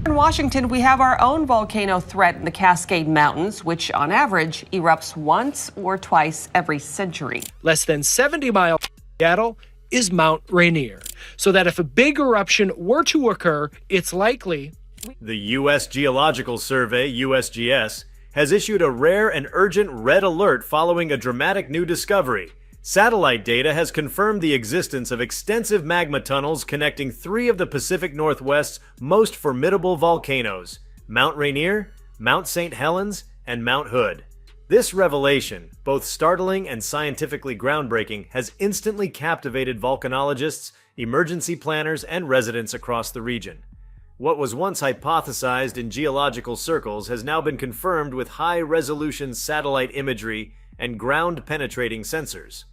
In Washington, we have our own volcano threat in the Cascade Mountains, which on average erupts once or twice every century. Less than 70 miles from Seattle is Mount Rainier, so that if a big eruption were to occur, it's likely. The U.S. Geological Survey, USGS, has issued a rare and urgent red alert following a dramatic new discovery. Satellite data has confirmed the existence of extensive magma tunnels connecting three of the Pacific Northwest's most formidable volcanoes: Mount Rainier, Mount St. Helens, and Mount Hood. This revelation, both startling and scientifically groundbreaking, has instantly captivated volcanologists, emergency planners, and residents across the region. What was once hypothesized in geological circles has now been confirmed with high-resolution satellite imagery and ground-penetrating sensors.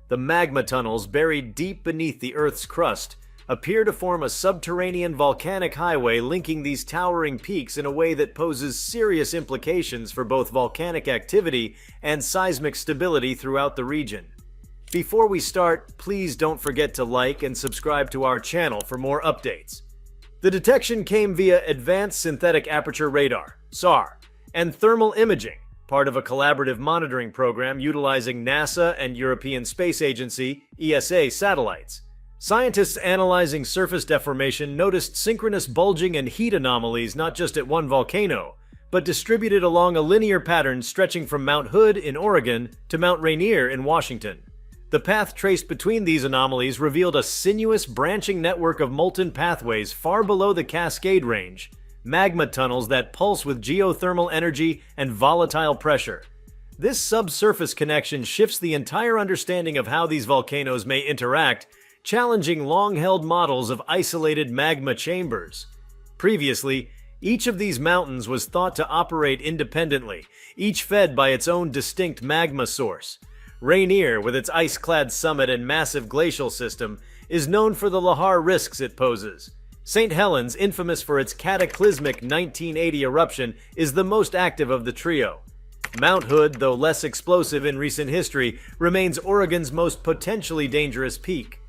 The magma tunnels buried deep beneath the Earth's crust appear to form a subterranean volcanic highway linking these towering peaks in a way that poses serious implications for both volcanic activity and seismic stability throughout the region. Before we start, please don't forget to like and subscribe to our channel for more updates. The detection came via Advanced Synthetic Aperture Radar, SAR, and thermal imaging, part of a collaborative monitoring program utilizing NASA and European Space Agency (ESA) satellites. Scientists analyzing surface deformation noticed synchronous bulging and heat anomalies not just at one volcano, but distributed along a linear pattern stretching from Mount Hood in Oregon to Mount Rainier in Washington. The path traced between these anomalies revealed a sinuous branching network of molten pathways far below the Cascade Range, magma tunnels that pulse with geothermal energy and volatile pressure. This subsurface connection shifts the entire understanding of how these volcanoes may interact, challenging long-held models of isolated magma chambers. Previously, each of these mountains was thought to operate independently, each fed by its own distinct magma source. Rainier, with its ice-clad summit and massive glacial system, is known for the lahar risks it poses. St. Helens, infamous for its cataclysmic 1980 eruption, is the most active of the trio. Mount Hood, though less explosive in recent history, remains Oregon's most potentially dangerous peak.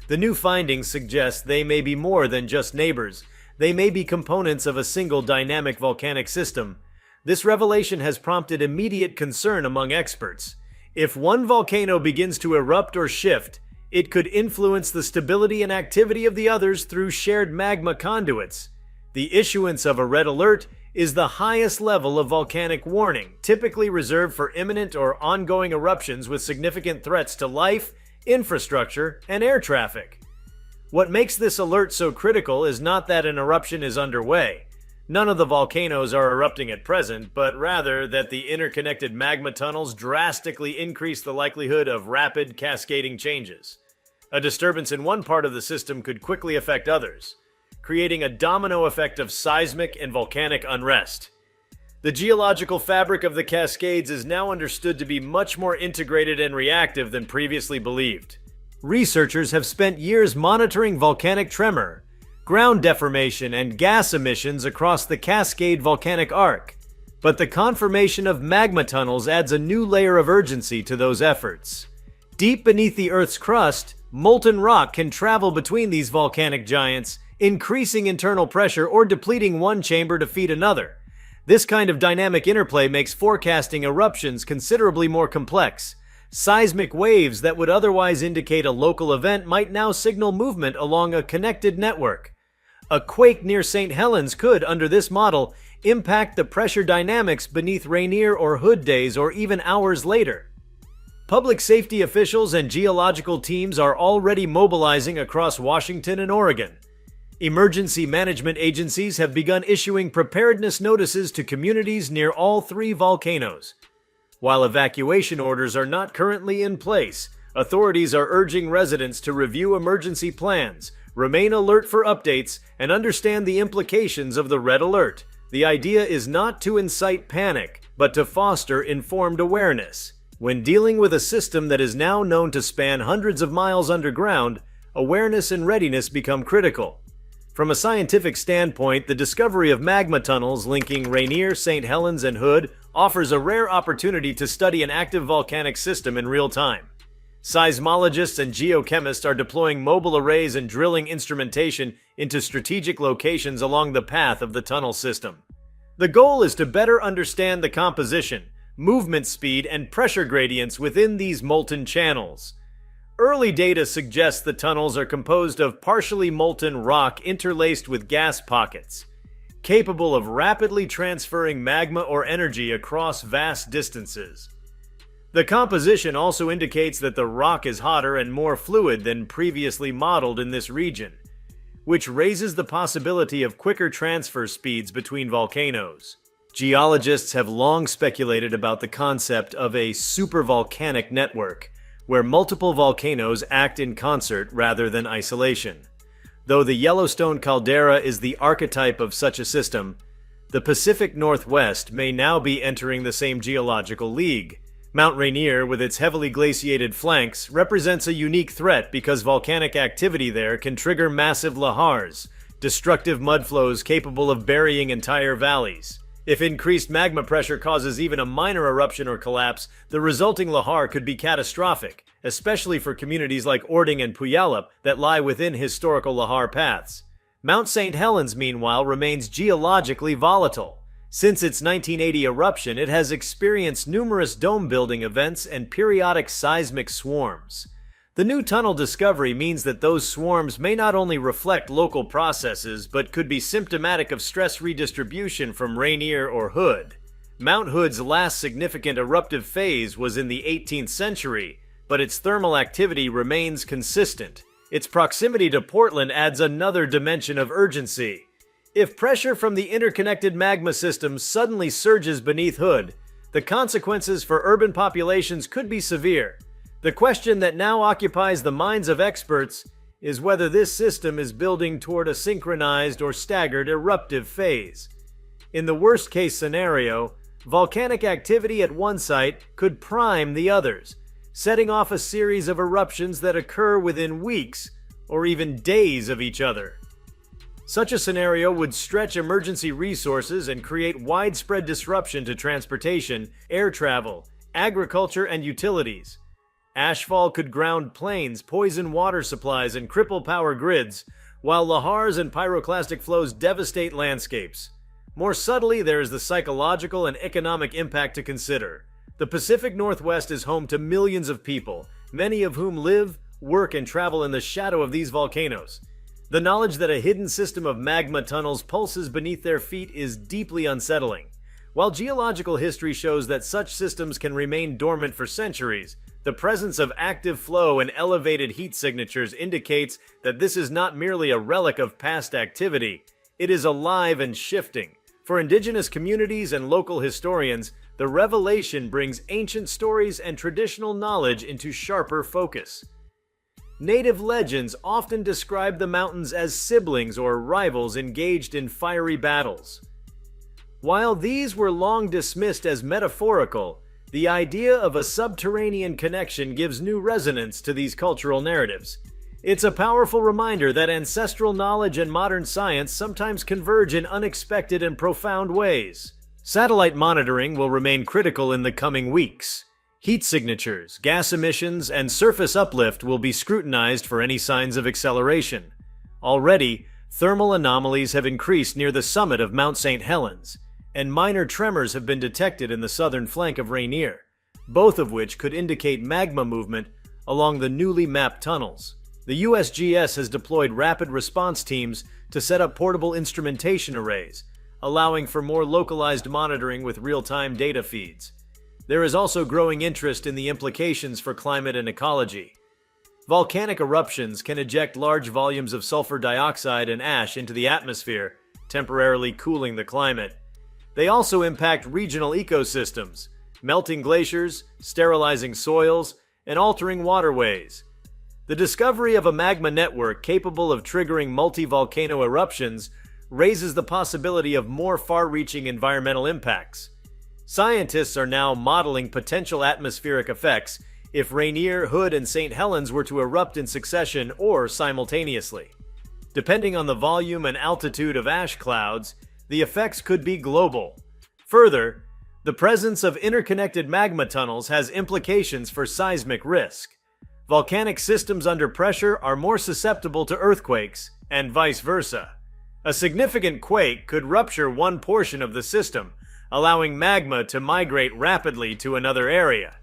The new findings suggest they may be more than just neighbors. They may be components of a single dynamic volcanic system. This revelation has prompted immediate concern among experts. If one volcano begins to erupt or shift, it could influence the stability and activity of the others through shared magma conduits. The issuance of a red alert is the highest level of volcanic warning, typically reserved for imminent or ongoing eruptions with significant threats to life, infrastructure, and air traffic. What makes this alert so critical is not that an eruption is underway. None of the volcanoes are erupting at present, but rather that the interconnected magma tunnels drastically increase the likelihood of rapid, cascading changes. A disturbance in one part of the system could quickly affect others, creating a domino effect of seismic and volcanic unrest. The geological fabric of the Cascades is now understood to be much more integrated and reactive than previously believed. Researchers have spent years monitoring volcanic tremor, ground deformation, and gas emissions across the Cascade volcanic arc, but the confirmation of magma tunnels adds a new layer of urgency to those efforts. Deep beneath the Earth's crust, molten rock can travel between these volcanic giants, increasing internal pressure or depleting one chamber to feed another. This kind of dynamic interplay makes forecasting eruptions considerably more complex. Seismic waves that would otherwise indicate a local event might now signal movement along a connected network. A quake near St. Helens could, under this model, impact the pressure dynamics beneath Rainier or Hood days or even hours later. Public safety officials and geological teams are already mobilizing across Washington and Oregon. Emergency management agencies have begun issuing preparedness notices to communities near all three volcanoes. While evacuation orders are not currently in place, authorities are urging residents to review emergency plans, remain alert for updates, and understand the implications of the red alert. The idea is not to incite panic, but to foster informed awareness. When dealing with a system that is now known to span hundreds of miles underground, awareness and readiness become critical. From a scientific standpoint, the discovery of magma tunnels linking Rainier, St. Helens, and Hood offers a rare opportunity to study an active volcanic system in real time. Seismologists and geochemists are deploying mobile arrays and drilling instrumentation into strategic locations along the path of the tunnel system. The goal is to better understand the composition, movement speed, and pressure gradients within these molten channels. Early data suggests the tunnels are composed of partially molten rock interlaced with gas pockets, capable of rapidly transferring magma or energy across vast distances. The composition also indicates that the rock is hotter and more fluid than previously modeled in this region, which raises the possibility of quicker transfer speeds between volcanoes. Geologists have long speculated about the concept of a supervolcanic network, where multiple volcanoes act in concert rather than isolation. Though the Yellowstone caldera is the archetype of such a system, the Pacific Northwest may now be entering the same geological league. Mount Rainier, with its heavily glaciated flanks, represents a unique threat because volcanic activity there can trigger massive lahars, destructive mudflows capable of burying entire valleys. If increased magma pressure causes even a minor eruption or collapse, the resulting lahar could be catastrophic, especially for communities like Ording and Puyallup that lie within historical lahar paths. Mount St. Helens, meanwhile, remains geologically volatile. Since its 1980 eruption, it has experienced numerous dome-building events and periodic seismic swarms. The new tunnel discovery means that those swarms may not only reflect local processes, but could be symptomatic of stress redistribution from Rainier or Hood. Mount Hood's last significant eruptive phase was in the 18th century, but its thermal activity remains consistent. Its proximity to Portland adds another dimension of urgency. If pressure from the interconnected magma system suddenly surges beneath Hood, the consequences for urban populations could be severe. The question that now occupies the minds of experts is whether this system is building toward a synchronized or staggered eruptive phase. In the worst-case scenario, volcanic activity at one site could prime the others, setting off a series of eruptions that occur within weeks or even days of each other. Such a scenario would stretch emergency resources and create widespread disruption to transportation, air travel, agriculture, and utilities. Ashfall could ground planes, poison water supplies, and cripple power grids, while lahars and pyroclastic flows devastate landscapes. More subtly, there is the psychological and economic impact to consider. The Pacific Northwest is home to millions of people, many of whom live, work, and travel in the shadow of these volcanoes. The knowledge that a hidden system of magma tunnels pulses beneath their feet is deeply unsettling. While geological history shows that such systems can remain dormant for centuries, the presence of active flow and elevated heat signatures indicates that this is not merely a relic of past activity, it is alive and shifting. For indigenous communities and local historians, the revelation brings ancient stories and traditional knowledge into sharper focus. Native legends often describe the mountains as siblings or rivals engaged in fiery battles. While these were long dismissed as metaphorical, the idea of a subterranean connection gives new resonance to these cultural narratives. It's a powerful reminder that ancestral knowledge and modern science sometimes converge in unexpected and profound ways. Satellite monitoring will remain critical in the coming weeks. Heat signatures, gas emissions, and surface uplift will be scrutinized for any signs of acceleration. Already, thermal anomalies have increased near the summit of Mount St. Helens, and minor tremors have been detected in the southern flank of Rainier, both of which could indicate magma movement along the newly mapped tunnels. The USGS has deployed rapid response teams to set up portable instrumentation arrays, allowing for more localized monitoring with real-time data feeds. There is also growing interest in the implications for climate and ecology. Volcanic eruptions can eject large volumes of sulfur dioxide and ash into the atmosphere, temporarily cooling the climate. They also impact regional ecosystems, melting glaciers, sterilizing soils, and altering waterways. The discovery of a magma network capable of triggering multi-volcano eruptions raises the possibility of more far-reaching environmental impacts. Scientists are now modeling potential atmospheric effects if Rainier, Hood, and St. Helens were to erupt in succession or simultaneously. Depending on the volume and altitude of ash clouds, the effects could be global. Further, the presence of interconnected magma tunnels has implications for seismic risk. Volcanic systems under pressure are more susceptible to earthquakes, and vice versa. A significant quake could rupture one portion of the system, allowing magma to migrate rapidly to another area.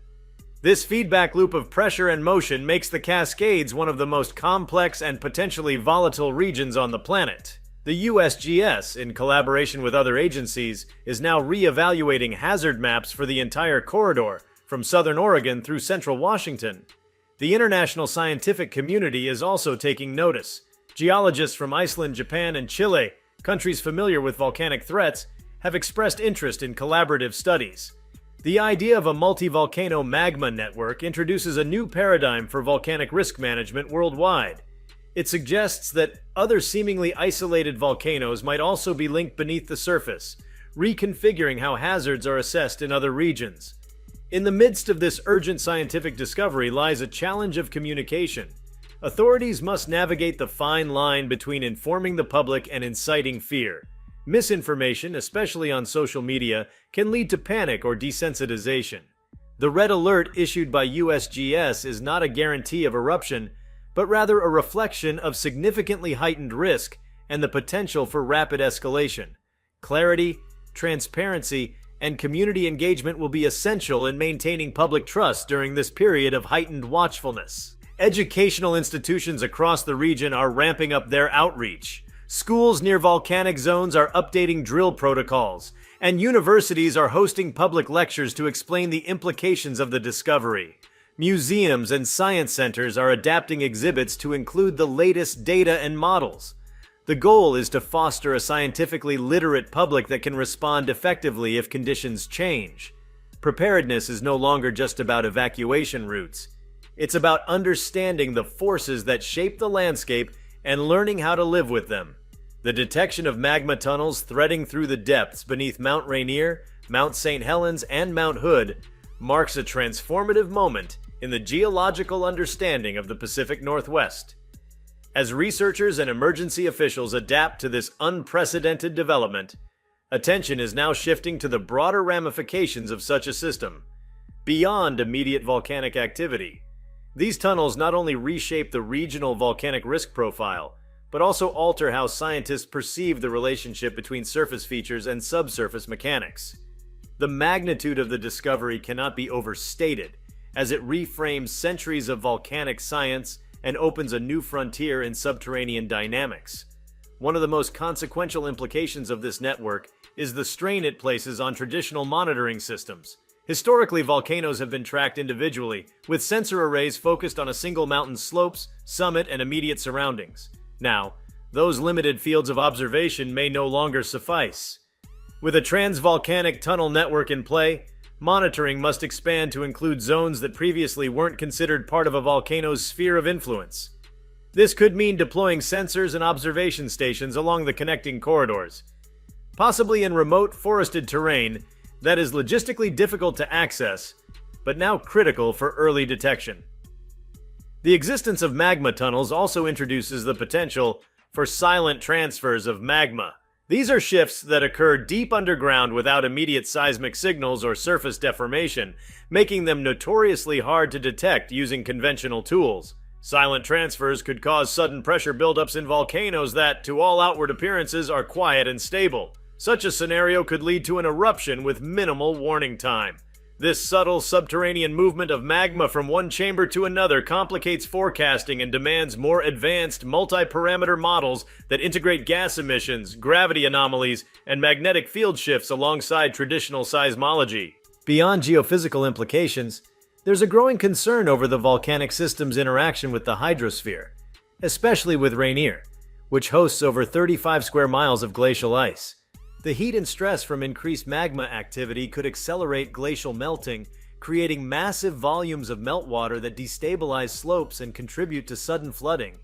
This feedback loop of pressure and motion makes the Cascades one of the most complex and potentially volatile regions on the planet. The USGS, in collaboration with other agencies, is now re-evaluating hazard maps for the entire corridor, from southern Oregon through central Washington. The international scientific community is also taking notice. Geologists from Iceland, Japan, and Chile, countries familiar with volcanic threats, have expressed interest in collaborative studies. The idea of a multi-volcano magma network introduces a new paradigm for volcanic risk management worldwide. It suggests that other seemingly isolated volcanoes might also be linked beneath the surface, reconfiguring how hazards are assessed in other regions. In the midst of this urgent scientific discovery lies a challenge of communication. Authorities must navigate the fine line between informing the public and inciting fear. Misinformation, especially on social media, can lead to panic or desensitization. The red alert issued by USGS is not a guarantee of eruption, but rather a reflection of significantly heightened risk and the potential for rapid escalation. Clarity, transparency, and community engagement will be essential in maintaining public trust during this period of heightened watchfulness. Educational institutions across the region are ramping up their outreach. Schools near volcanic zones are updating drill protocols, and universities are hosting public lectures to explain the implications of the discovery. Museums and science centers are adapting exhibits to include the latest data and models. The goal is to foster a scientifically literate public that can respond effectively if conditions change. Preparedness is no longer just about evacuation routes. It's about understanding the forces that shape the landscape and learning how to live with them. The detection of magma tunnels threading through the depths beneath Mount Rainier, Mount St. Helens, and Mount Hood marks a transformative moment in the geological understanding of the Pacific Northwest. As researchers and emergency officials adapt to this unprecedented development, attention is now shifting to the broader ramifications of such a system, beyond immediate volcanic activity. These tunnels not only reshape the regional volcanic risk profile, but also alter how scientists perceive the relationship between surface features and subsurface mechanics. The magnitude of the discovery cannot be overstated, as it reframes centuries of volcanic science and opens a new frontier in subterranean dynamics. One of the most consequential implications of this network is the strain it places on traditional monitoring systems. Historically, volcanoes have been tracked individually, with sensor arrays focused on a single mountain's slopes, summit, and immediate surroundings. Now, those limited fields of observation may no longer suffice. With a transvolcanic tunnel network in play, monitoring must expand to include zones that previously weren't considered part of a volcano's sphere of influence. This could mean deploying sensors and observation stations along the connecting corridors, possibly in remote forested terrain that is logistically difficult to access, but now critical for early detection. The existence of magma tunnels also introduces the potential for silent transfers of magma. These are shifts that occur deep underground without immediate seismic signals or surface deformation, making them notoriously hard to detect using conventional tools. Silent transfers could cause sudden pressure buildups in volcanoes that, to all outward appearances, are quiet and stable. Such a scenario could lead to an eruption with minimal warning time. This subtle subterranean movement of magma from one chamber to another complicates forecasting and demands more advanced multi-parameter models that integrate gas emissions, gravity anomalies, and magnetic field shifts alongside traditional seismology. Beyond geophysical implications, there's a growing concern over the volcanic system's interaction with the hydrosphere, especially with Rainier, which hosts over 35 square miles of glacial ice. The heat and stress from increased magma activity could accelerate glacial melting, creating massive volumes of meltwater that destabilize slopes and contribute to sudden flooding.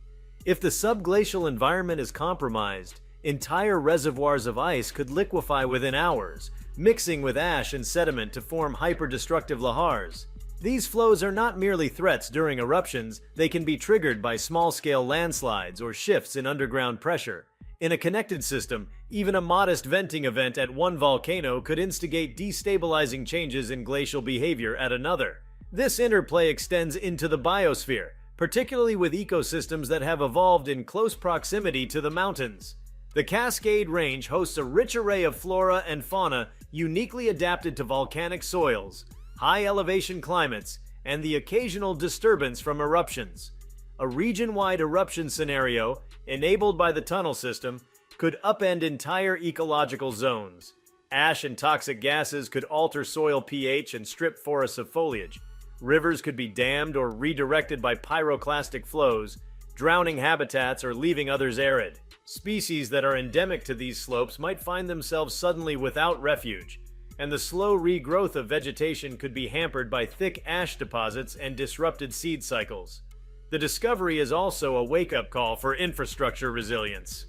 If the subglacial environment is compromised, entire reservoirs of ice could liquefy within hours, mixing with ash and sediment to form hyperdestructive lahars. These flows are not merely threats during eruptions, they can be triggered by small-scale landslides or shifts in underground pressure. In a connected system, even a modest venting event at one volcano could instigate destabilizing changes in glacial behavior at another. This interplay extends into the biosphere, particularly with ecosystems that have evolved in close proximity to the mountains. The Cascade Range hosts a rich array of flora and fauna uniquely adapted to volcanic soils, high elevation climates, and the occasional disturbance from eruptions. A region-wide eruption scenario, enabled by the tunnel system, could upend entire ecological zones. Ash and toxic gases could alter soil pH and strip forests of foliage. Rivers could be dammed or redirected by pyroclastic flows, drowning habitats or leaving others arid. Species that are endemic to these slopes might find themselves suddenly without refuge, and the slow regrowth of vegetation could be hampered by thick ash deposits and disrupted seed cycles. The discovery is also a wake-up call for infrastructure resilience.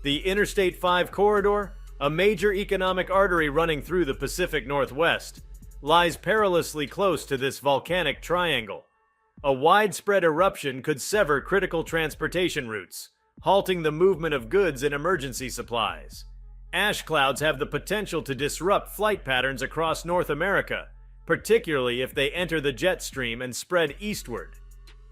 The Interstate 5 corridor, a major economic artery running through the Pacific Northwest, lies perilously close to this volcanic triangle. A widespread eruption could sever critical transportation routes, halting the movement of goods and emergency supplies. Ash clouds have the potential to disrupt flight patterns across North America, particularly if they enter the jet stream and spread eastward.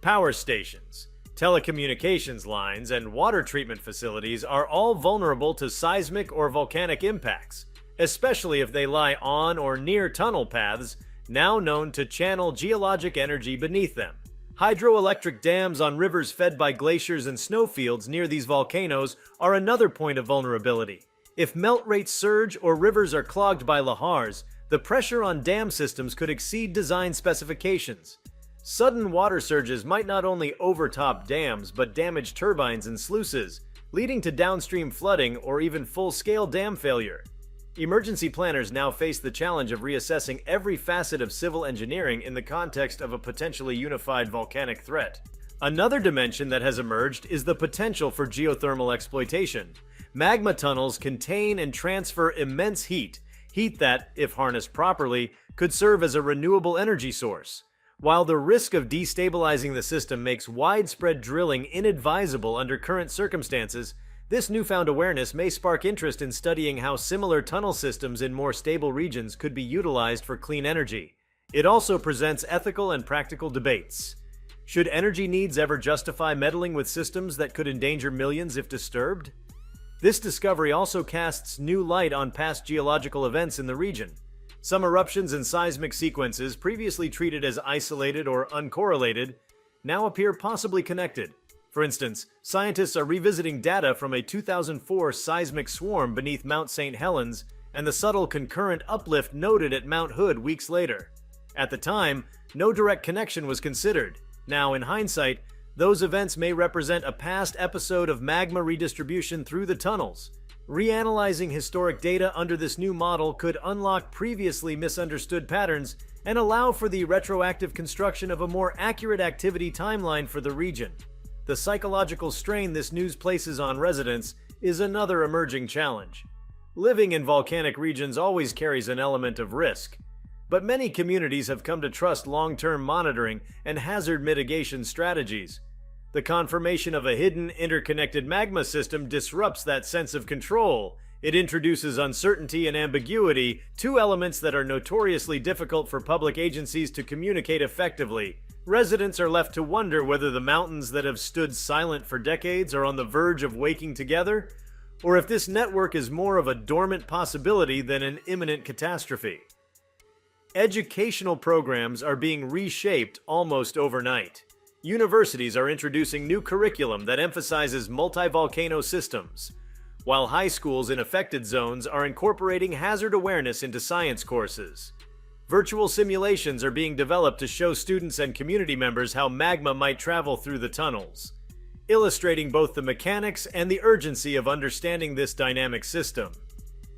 Power stations, telecommunications lines, and water treatment facilities are all vulnerable to seismic or volcanic impacts, especially if they lie on or near tunnel paths now known to channel geologic energy beneath them. Hydroelectric dams on rivers fed by glaciers and snowfields near these volcanoes are another point of vulnerability. If melt rates surge or rivers are clogged by lahars, the pressure on dam systems could exceed design specifications. Sudden water surges might not only overtop dams but damage turbines and sluices, leading to downstream flooding or even full-scale dam failure. Emergency planners now face the challenge of reassessing every facet of civil engineering in the context of a potentially unified volcanic threat. Another dimension that has emerged is the potential for geothermal exploitation. Magma tunnels contain and transfer immense heat that, if harnessed properly, could serve as a renewable energy source. While the risk of destabilizing the system makes widespread drilling inadvisable under current circumstances, this newfound awareness may spark interest in studying how similar tunnel systems in more stable regions could be utilized for clean energy. It also presents ethical and practical debates. Should energy needs ever justify meddling with systems that could endanger millions if disturbed? This discovery also casts new light on past geological events in the region. Some eruptions and seismic sequences previously treated as isolated or uncorrelated now appear possibly connected. For instance, scientists are revisiting data from a 2004 seismic swarm beneath Mount St. Helens and the subtle concurrent uplift noted at Mount Hood weeks later. At the time, no direct connection was considered. Now, in hindsight, those events may represent a past episode of magma redistribution through the tunnels. Reanalyzing historic data under this new model could unlock previously misunderstood patterns and allow for the retroactive construction of a more accurate activity timeline for the region. The psychological strain this news places on residents is another emerging challenge. Living in volcanic regions always carries an element of risk, but many communities have come to trust long-term monitoring and hazard mitigation strategies. The confirmation of a hidden, interconnected magma system disrupts that sense of control. It introduces uncertainty and ambiguity, two elements that are notoriously difficult for public agencies to communicate effectively. Residents are left to wonder whether the mountains that have stood silent for decades are on the verge of waking together, or if this network is more of a dormant possibility than an imminent catastrophe. Educational programs are being reshaped almost overnight. Universities are introducing new curriculum that emphasizes multi-volcano systems, while high schools in affected zones are incorporating hazard awareness into science courses. Virtual simulations are being developed to show students and community members how magma might travel through the tunnels, illustrating both the mechanics and the urgency of understanding this dynamic system.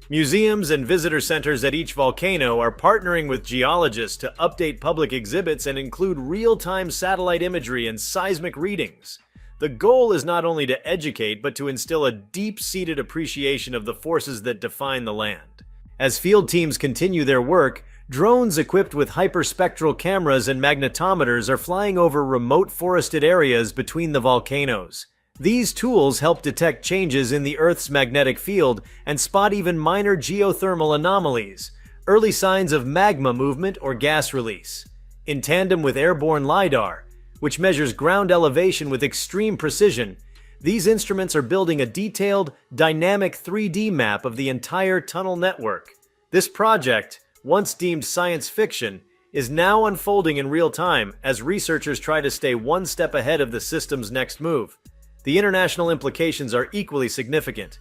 Museums and visitor centers at each volcano are partnering with geologists to update public exhibits and include real-time satellite imagery and seismic readings. The goal is not only to educate, but to instill a deep-seated appreciation of the forces that define the land. As field teams continue their work, drones equipped with hyperspectral cameras and magnetometers are flying over remote forested areas between the volcanoes. These tools help detect changes in the Earth's magnetic field and spot even minor geothermal anomalies, early signs of magma movement or gas release. in tandem with airborne LiDAR, which measures ground elevation with extreme precision. These instruments are building a detailed, dynamic 3D map of the entire tunnel network. This project, once deemed science fiction, is now unfolding in real time as researchers try to stay one step ahead of the system's next move. The international implications are equally significant.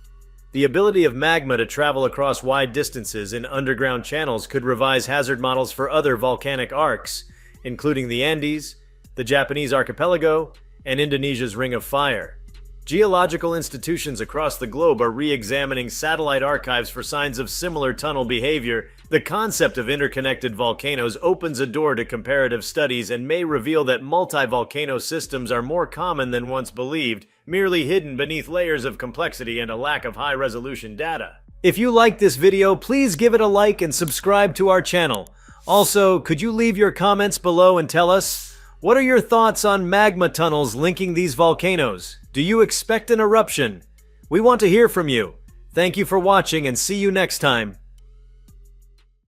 The ability of magma to travel across wide distances in underground channels could revise hazard models for other volcanic arcs, including the Andes, the Japanese archipelago, and Indonesia's Ring of Fire. Geological institutions across the globe are re-examining satellite archives for signs of similar tunnel behavior. The concept of interconnected volcanoes opens a door to comparative studies and may reveal that multi-volcano systems are more common than once believed, merely hidden beneath layers of complexity and a lack of high-resolution data. If you liked this video, please give it a like and subscribe to our channel. Also, could you leave your comments below and tell us, what are your thoughts on magma tunnels linking these volcanoes? Do you expect an eruption? We want to hear from you. Thank you for watching and see you next time.